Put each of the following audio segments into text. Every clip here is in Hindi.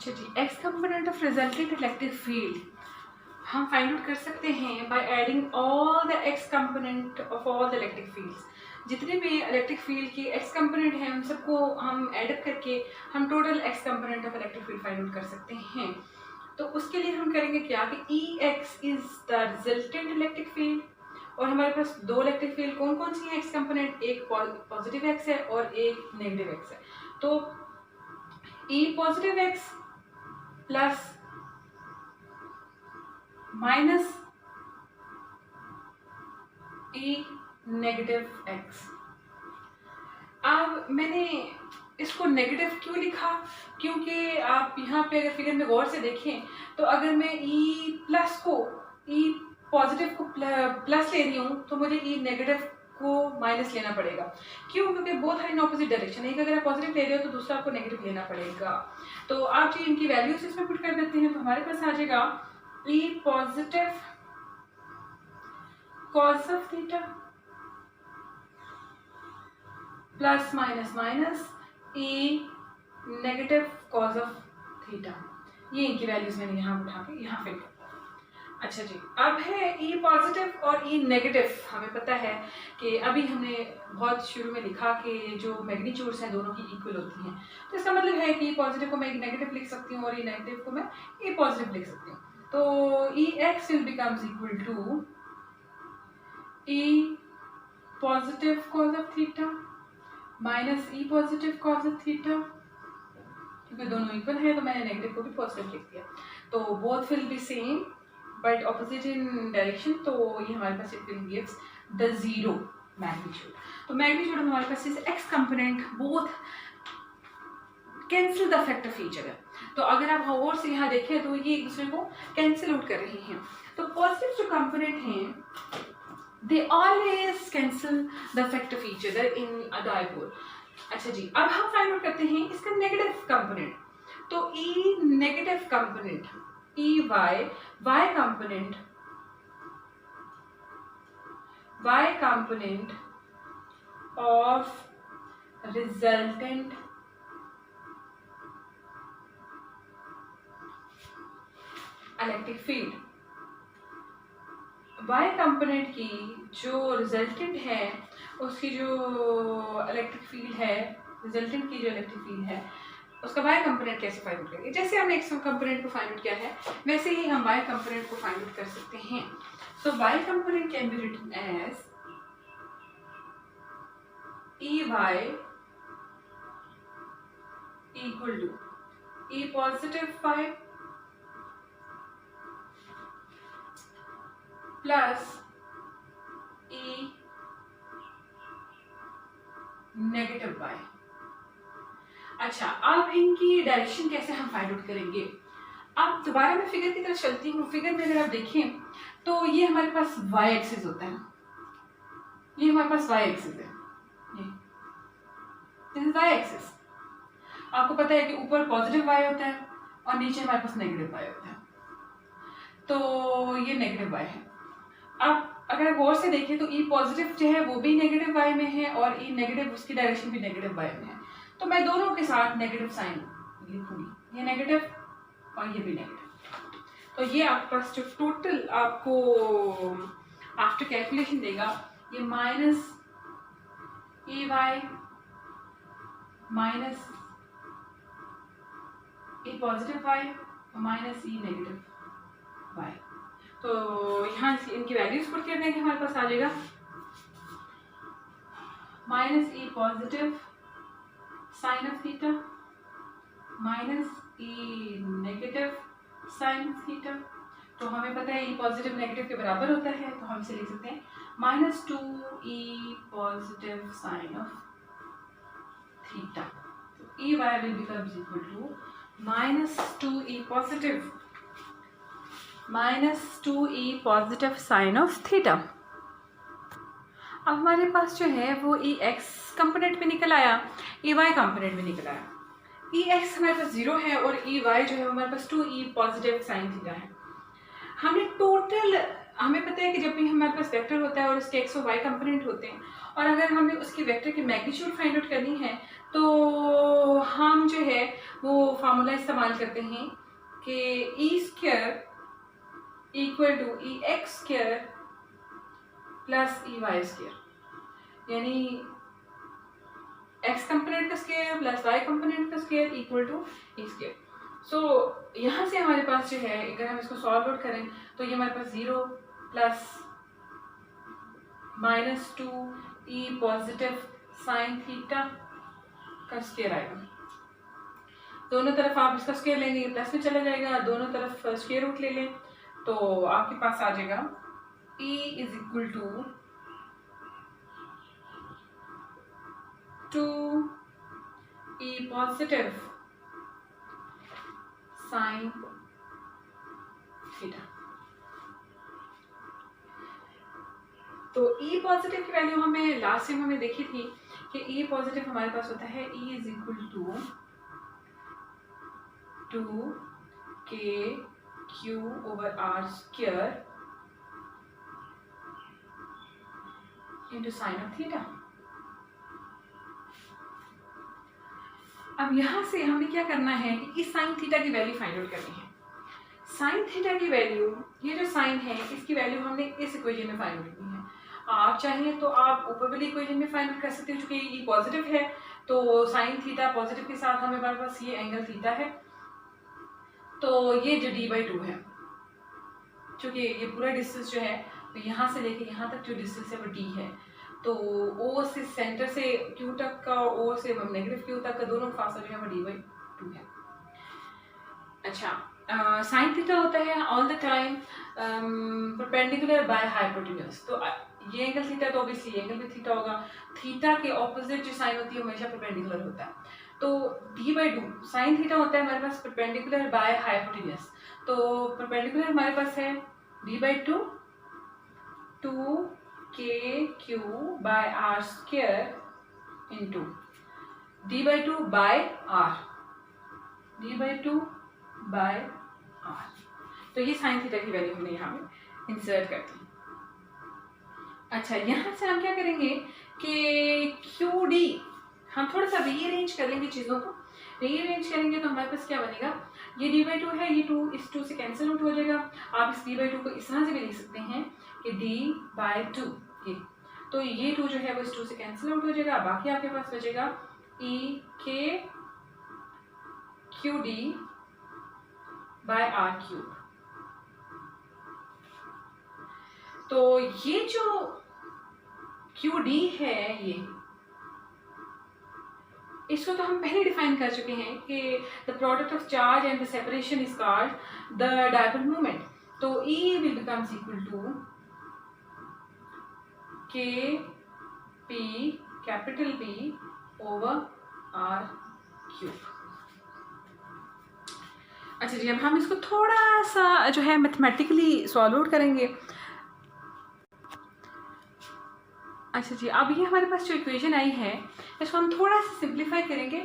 अच्छा जी, X component of resultant electric field हम फाइंड आउट कर सकते हैं by adding all the X component of all the electric fields. जितने भी इलेक्ट्रिक फील्ड के एक्स कंपोनेंट हैं उन सबको हम एडअप करके हम total X component of electric field find out कर सकते हैं। तो उसके लिए हम करेंगे क्या कि E X is the resultant electric field, और हमारे पास दो इलेक्ट्रिक फील्ड कौन कौन सी हैं एक्स कंपोनेंट, एक पॉजिटिव एक्स है और एक नेगेटिव एक्स है। तो ई positive x plus minus E negative x. अब मैंने इसको नेगेटिव क्यों लिखा, क्योंकि आप यहाँ पे अगर फिगर में गौर से देखें तो अगर मैं ई प्लस को ई पॉजिटिव को प्लस ले रही हूँ तो मुझे ई नेगेटिव को माइनस लेना पड़ेगा। क्यों? क्योंकि both are in opposite direction. एक अगर आप पॉजिटिव ले रहे हो तो दूसरा आपको नेगेटिव लेना पड़ेगा। तो आप जी इनकी वैल्यूज इसमें पुट कर देते हैं तो हमारे पास आ जाएगा E positive cos of theta plus minus minus E negative cos of theta. ये इनकी वैल्यूज मैंने यहाँ उठा के यहाँ फिल। अच्छा जी, अब है ई पॉजिटिव और ई नेगेटिव। हमें पता है कि अभी हमने बहुत शुरू में लिखा कि जो मैग्नीट्यूड्स हैं दोनों की इक्वल होती हैं, तो इसका मतलब है कि ई पॉजिटिव को मैं नेगेटिव लिख सकती हूँ और ई नेगेटिव को मैं ई पॉजिटिव लिख सकती हूँ। तो E X will becomes equal to E positive cos of theta minus E positive cos of theta, क्योंकि दोनों इक्वल है तो मैंने नेगेटिव को भी पॉजिटिव लिख दिया। तो both will be same but opposite in direction, तो ये हमारे पास it will gives the zero magnitude. तो मैग्नीट्यूड हमारे पास is X component both cancel the effect of each other. तो अगर आप और से यहाँ देखें तो ये एक दूसरे को कैंसिल आउट कर रहे हैं। तो पॉजिटिव जो कंपोनेंट हैं they always cancel the effect of each other in a dipole। अच्छा जी, अब हम फाइंड आउट करते हैं इसका नेगेटिव कंपोनेंट। तो E negative component E Y component of resultant electric field. Y component की जो रिजल्टेंट है उसकी जो इलेक्ट्रिक फील्ड है, रिजल्टेंट की जो इलेक्ट्रिक फील्ड है उसका वाई कंपोनेंट कैसे फाइंड आउट करेंगे। जैसे हमने एक्स कंपोनेंट को फाइंड आउट किया है वैसे ही हम वाई कंपोनेंट को फाइंड आउट कर सकते हैं। So Y component can be written as E Y equal to E positive Y plus E negative Y. अच्छा, अब इनकी डायरेक्शन कैसे हम फाइंड आउट करेंगे। अब दोबारा मैं फिगर की तरफ चलती हूँ। फिगर में अगर आप देखें तो ये हमारे पास वाई एक्सिस होता है, ये हमारे पास वाई एक्सिस है, ये वाई एक्सिस। आपको पता है कि ऊपर पॉजिटिव वाई होता है और नीचे हमारे पास नेगेटिव वाई होता है। तो ये नेगेटिव वाई है। अब अगर गौर से देखें तो ई पॉजिटिव जो है वो भी नेगेटिव वाई में है और ई नेगेटिव उसकी डायरेक्शन भी नेगेटिव वाई में है। तो मैं दोनों के साथ नेगेटिव साइन लिखूंगी, ये नेगेटिव और ये भी नेगेटिव। तो ये आपके पास जो टोटल आपको आफ्टर कैलकुलेशन देगा ये minus E Y minus E positive Y और माइनस ई नेगेटिव वाई। तो यहाँ इनकी वैल्यूज पुट करने के हमारे पास आ जाएगा minus E positive sine of theta minus E negative sine of theta. तो हमें पता है ई पॉजिटिव नेगेटिव के बराबर होता है, तो हम इसे लिख सकते हैं minus two E positive sine of theta. तो E Y will become equal to minus two E positive minus two E positive sine of theta. अब हमारे पास जो है वो ई एक्स कंपोनेंट भी निकल आया, ई वाई कंपोनेंट भी निकल आया। ई एक्स हमारे पास 0 है और ई वाई जो है हमारे पास 2e पॉजिटिव साइन थीटा है। हमने टोटल, हमें पता है कि जब भी हमारे पास वेक्टर होता है और उसके एक्स और वाई कंपोनेंट होते हैं और अगर हमें उसकी वेक्टर की मैग्नीट्यूड फाइंड आउट करनी है तो हम जो है वो फार्मूला इस्तेमाल करते हैं कि E square equal to E X square plus E Y square, यानी एक्स कंपोनेंट का स्क्वायर प्लस वाई कंपोनेंट का square equal to E square. So यहाँ से हमारे पास जो है अगर हम इसको सॉल्व आउट करें तो ये हमारे पास 0 plus -2 E positive sine theta का स्क्वायर आएगा। दोनों तरफ आप इसका स्क्वायर लेंगे, प्लस में चला जाएगा, दोनों तरफ स्क्वायर रूट ले लें तो आपके पास आ जाएगा E is equal to 2 E positive sine theta. तो E पॉजिटिव की वैल्यू हमें लास्ट टाइम हमें देखी थी कि E पॉजिटिव हमारे पास होता है E is equal to 2kq/r square into sine of theta. अब यहाँ से हमें क्या करना है कि इस साइन थीटा की वैल्यू फाइंड आउट करनी है। साइन थीटा की वैल्यू, ये जो साइन है इसकी वैल्यू हमने इस इक्वेशन में फाइंड आउट करनी है। आप चाहें तो आप ऊपर वाली इक्वेशन में फाइंड आउट कर सकते हो, चूंकि ये पॉजिटिव है तो साइन थीटा पॉजिटिव के साथ हमारे पास ये एंगल थीटा है, तो ये जो d/2 है, चूंकि ये पूरा डिस्टेंस जो है तो यहाँ से लेके यहाँ तक जो डिस्टेंस है वो d है, तो O से सेंटर से Q तक का और O से नेगेटिव Q तक का दोनों फासला जो है वो d/2 है। अच्छा, साइन थीटा होता है all the time perpendicular by hypotenuse. तो ये एंगल थीटा तो ऑब्वियसली एंगल भी थीटा होगा, थीटा के ऑपोजिट जो साइन होती है हमेशा परपेंडिकुलर होता है। तो d/2 साइन थीटा होता है हमारे पास परपेंडिकुलर बाय हाइपोटेन्यूज। तो परपेंडिकुलर हमारे पास है d/2 2kq/r square into d/2 bye r, d/2/r। तो ये साइन थीटा की वैल्यू हमने यहाँ में इंसर्ट कर दी। अच्छा, यहाँ से हम क्या करेंगे कि QD हम थोड़ा सा रीअरेंज कर लेंगे चीज़ों को। रीअरेंज करेंगे तो हमारे पास क्या बनेगा, ये d/2 है, ये 2 इस 2 से कैंसिल आउट हो जाएगा। आप इस d/2 को इस तरह से भी लिख सकते हैं कि d/2 ये, तो ये 2 जो है वो इस 2 से कैंसिल आउट हो जाएगा। बाकी आपके पास बचेगा EKQD/r³। तो ये जो QD है ये, इसको तो हम पहले डिफाइन कर चुके हैं कि the product of charge and the separation is called the dipole moment. तो E will becomes equal to KP capital P over r³। अच्छा जी, अब हम इसको थोड़ा सा जो है मैथमेटिकली सॉल्व आउट करेंगे। अच्छा जी, अब ये हमारे पास जो इक्वेशन आई है इसको हम थोड़ा सा सिंप्लीफाई करेंगे,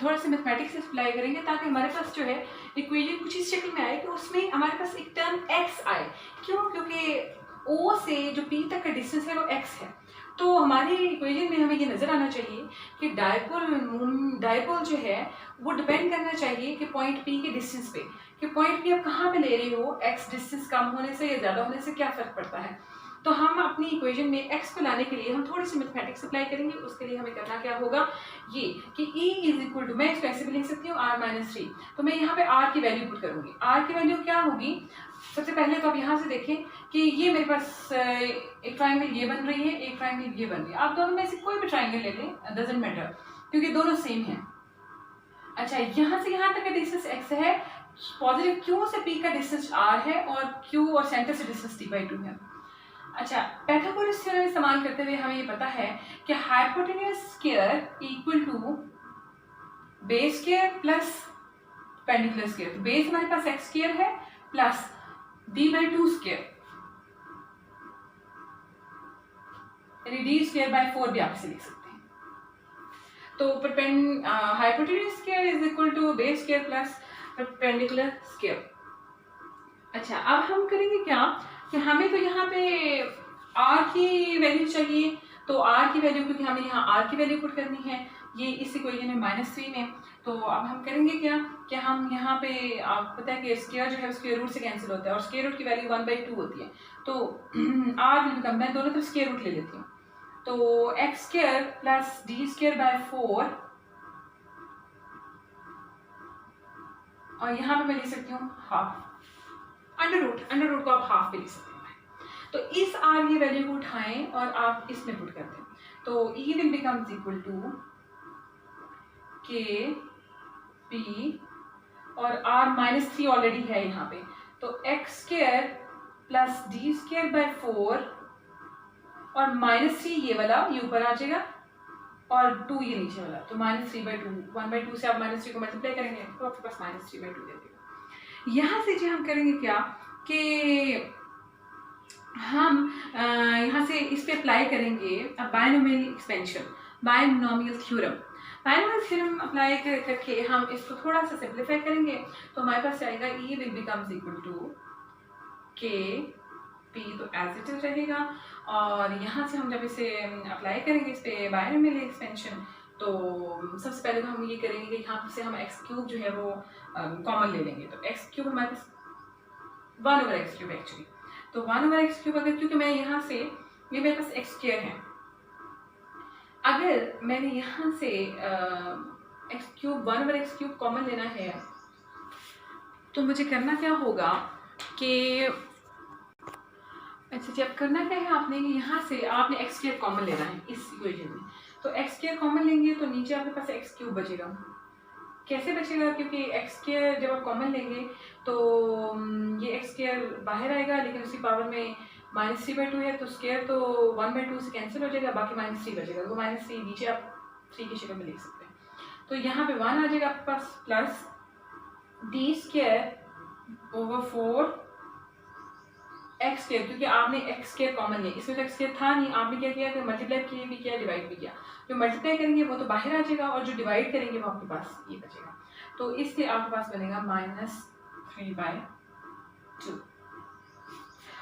थोड़ा सा मैथमेटिक्स अप्लाई करेंगे ताकि हमारे पास जो है इक्वेशन कुछ इस शक्ल में आए कि उसमें हमारे पास एक टर्म x आए। क्यों? क्योंकि O से जो P तक का डिस्टेंस है वो x है। तो हमारी इक्वेशन में हमें ये नज़र आना चाहिए कि डायपोल जो है वो डिपेंड करना चाहिए कि पॉइंट P के डिस्टेंस पे, कि पॉइंट P आप कहाँ पे ले रहे हो, x डिस्टेंस कम होने से या ज़्यादा होने से क्या फ़र्क पड़ता है। तो हम अपनी इक्वेशन में x को लाने के लिए हम थोड़ी सी मैथमेटिक्स अप्लाई करेंगे। उसके लिए हमें करना क्या होगा, ये कि E इज इक्वल टू, मैं इसको ऐसे भी लिख सकती हूँ r-3। तो मैं यहाँ पे r की वैल्यू पुट करूँगी। r की वैल्यू क्या होगी, सबसे पहले तो आप यहाँ से देखें कि ये मेरे पास एक ट्राइंगल ये बन रही है, एक ट्राइंगल ये बन रही है। आप दोनों में से कोई भी ट्राइंगल ले लें, डजंट मैटर, क्योंकि दोनों सेम हैं। अच्छा, यहाँ से यहाँ तक का डिस्टेंस x है, पॉजिटिव Q से P का डिस्टेंस r है और Q और सेंटर से डिस्टेंस d/2 है। अच्छा, पाइथागोरस थ्योरम इस्तेमाल करते हुए हमें ये पता है कि hypotenuse square equal to base square plus perpendicular square. तो बेस हमारे पास x स्क्वायर है प्लस d/2 स्क्वायर, यानी d²/4 भी आप इसे लिख सकते हैं। तो hypotenuse square is equal to base square plus perpendicular square. अच्छा, अब हम करेंगे क्या कि हमें तो यहाँ पे r की वैल्यू चाहिए, तो r की वैल्यू, क्योंकि हमें यहाँ r की वैल्यू पुट करनी है, ये इस इक्वेशन है -3 में। तो अब हम करेंगे क्या कि हम यहाँ पे आप पता है कि स्क्वायर जो है स्क्वायर रूट से कैंसिल होता है और स्क्वायर रूट की वैल्यू 1/2 होती है। तो आर विल बिकम, मैं दोनों तरफ स्क्वायर रूट ले लेती हूँ, तो x² + d²/4 और यहाँ पे मैं लिख सकती हूँ हाफ, अंडर रूट को आप हाफ पे लिख सकते हैं। तो इस आर की वैल्यू को उठाएं और आप इसमें पुट कर दें, तो ई विल बिकम्स इक्वल टू के पी और आर -3 ऑलरेडी है यहाँ पे, तो x² + d²/4 और -3 ये वाला ये ऊपर आ जाएगा और 2 ये नीचे वाला, तो -3/2, 1/2 से आप -3 को मल्टीप्लाई करेंगे तो आपके पास -3/2 दे देगा। यहाँ से जी हम करेंगे क्या कि हम यहाँ से इस पे अप्लाई करेंगे अब binomial expansion, binomial theorem. Binomial theorem apply करके हम इसको थोड़ा सा सिंप्लीफाई करेंगे, तो हमारे पास आएगा ई विल बिकम्स इक्वल टू के पी, तो एज इट इज रहेगा। और यहाँ से हम जब इसे अप्लाई करेंगे इस पे बायनोमियल एक्सपेंशन, तो सबसे पहले तो हम ये करेंगे कि यहाँ से हम x³ जो है वो कॉमन ले लेंगे, तो x³ हमारे पास 1/x³ एक्चुअली, तो 1/x³ अगर, क्योंकि मैं यहाँ से ये मेरे पास x² है, अगर मैंने यहाँ से x³ 1/x³ कॉमन लेना है तो मुझे करना क्या होगा कि अच्छा जी, अब करना क्या है आपने, यहाँ से आपने x² कॉमन लेना है इस इक्वेशन में, तो x² कॉमन लेंगे तो नीचे आपके पास x³ बचेगा। कैसे बचेगा, क्योंकि x² जब आप कॉमन लेंगे तो ये x² बाहर आएगा, लेकिन उसी पावर में -3/2 है, तो स्क्वायर तो 1/2 से कैंसिल हो जाएगा, बाकी -3 बचेगा, तो -3 नीचे आप 3 की शक्ल में लिख सकते हैं। तो यहाँ पे 1 आ जाएगा आपके पास प्लस d²/4 x², क्योंकि आपने x² कॉमन लिया, इसमें तो x² था नहीं, आपने क्या किया कि मल्टीप्लाई किया भी किया, डिवाइड भी किया, जो मल्टीप्लाई करेंगे वो तो बाहर आ जाएगा और जो डिवाइड करेंगे वो आपके पास ये बचेगा, तो इससे आपके पास बनेगा -3/2।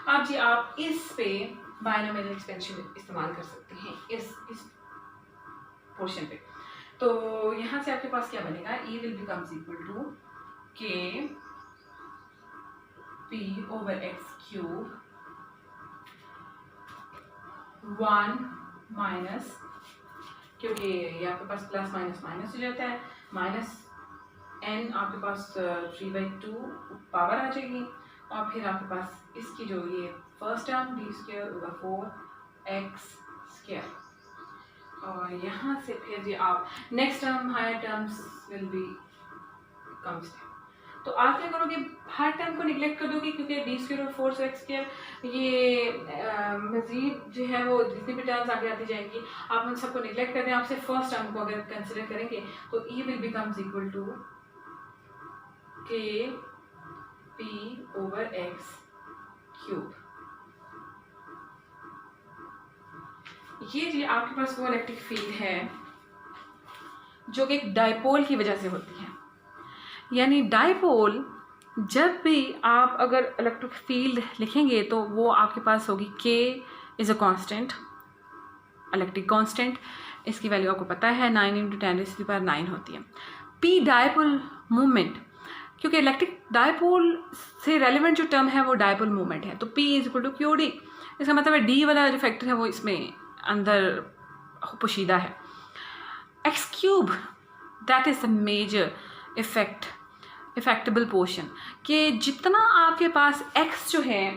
अब जी आप इस पे बायनोमियल एक्सपेंशन इस्तेमाल कर सकते हैं इस पोर्शन पे, तो यहाँ से आपके पास क्या बनेगा, ई will becomes equal to K p/x³, 1 minus, क्योंकि ये आपके पास प्लस माइनस माइनस हो जाता है, -n आपके पास 3/2 पावर आ जाएगी, और फिर आपके पास इसकी जो ये फर्स्ट टर्म d²/4 x², और यहाँ से फिर जी आप next term higher terms will be comes, तो आप क्या करोगे, हर टर्म को निगलेक्ट कर दोगे, क्योंकि d²/4 से x² ये मजीद जो है वो जितनी भी टर्म्स आगे आती जाएंगी आप उन सबको निगलेक्ट कर दें, आप सिर्फ फर्स्ट टर्म को अगर कंसिडर करेंगे तो e will becomes equal to K p/x³। ये जी आपके पास वो इलेक्ट्रिक फील्ड है जो कि एक डायपोल की वजह से होती है, यानी डायपोल जब भी आप अगर इलेक्ट्रिक फील्ड लिखेंगे तो वो आपके पास होगी K is a constant, electric constant, इसकी वैल्यू आपको पता है 9 × 10⁹ होती है। P डायपोल मूवमेंट, क्योंकि इलेक्ट्रिक डायपोल से रेलिवेंट जो टर्म है वो डायपोल मूवमेंट है, तो P is equal to QD, इसका मतलब है D वाला जो फैक्टर है वो इसमें अंदर पोशीदा है। x³ that is the major affectable portion, कि जितना आपके पास x जो है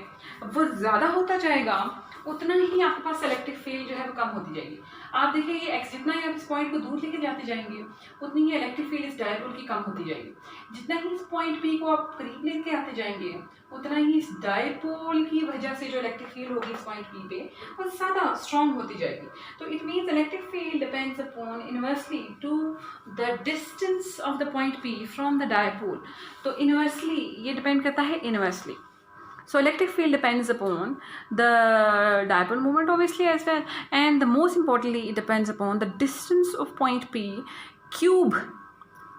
वो ज़्यादा होता जाएगा उतना ही आपके पास इलेक्ट्रिक फील्ड जो है वो कम होती जाएगी। आप देखिए ये x जितना ही आप इस पॉइंट को दूर लेके जाते जाएंगे उतनी ही इलेक्ट्रिक फील्ड इस डायपोल की कम होती जाएगी, जितना ही इस पॉइंट P को आप करीब लेके आते जाएंगे उतना ही इस डायपोल की वजह से जो इलेक्ट्रिक फील्ड होगी इस पॉइंट P पे वो ज़्यादा स्ट्रॉन्ग होती जाएगी। तो it means electric field depends upon inversely to the distance of the point P from the dipole, तो इनवर्सली ये डिपेंड करता है inversely. So electric field depends upon the dipole moment obviously as well, and the most importantly it depends upon the distance of point P cube,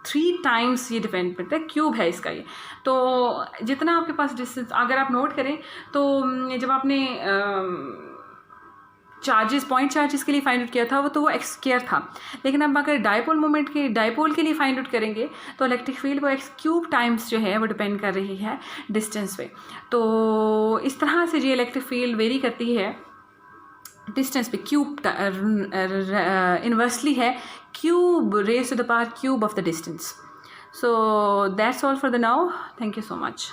3 times ये डिपेंड करता है, क्यूब है इसका ये, तो जितना आपके पास डिस्टेंस, अगर आप नोट करें तो जब आपने चार्जेस, पॉइंट चार्जेस के लिए फाइंड आउट किया था वो एक्स स्क्वायर था। लेकिन अब अगर डायपोल मोमेंट के डायपोल के लिए फाइंड आउट करेंगे तो इलेक्ट्रिक फील्ड वो एक्स क्यूब टाइम्स जो है वो डिपेंड कर रही है डिस्टेंस पे। तो इस तरह से जो इलेक्ट्रिक फील्ड वेरी करती है डिस्टेंस पे, क्यूब इन्वर्सली है cube raise to the power cube of the distance. So that's all for the now, thank you so much.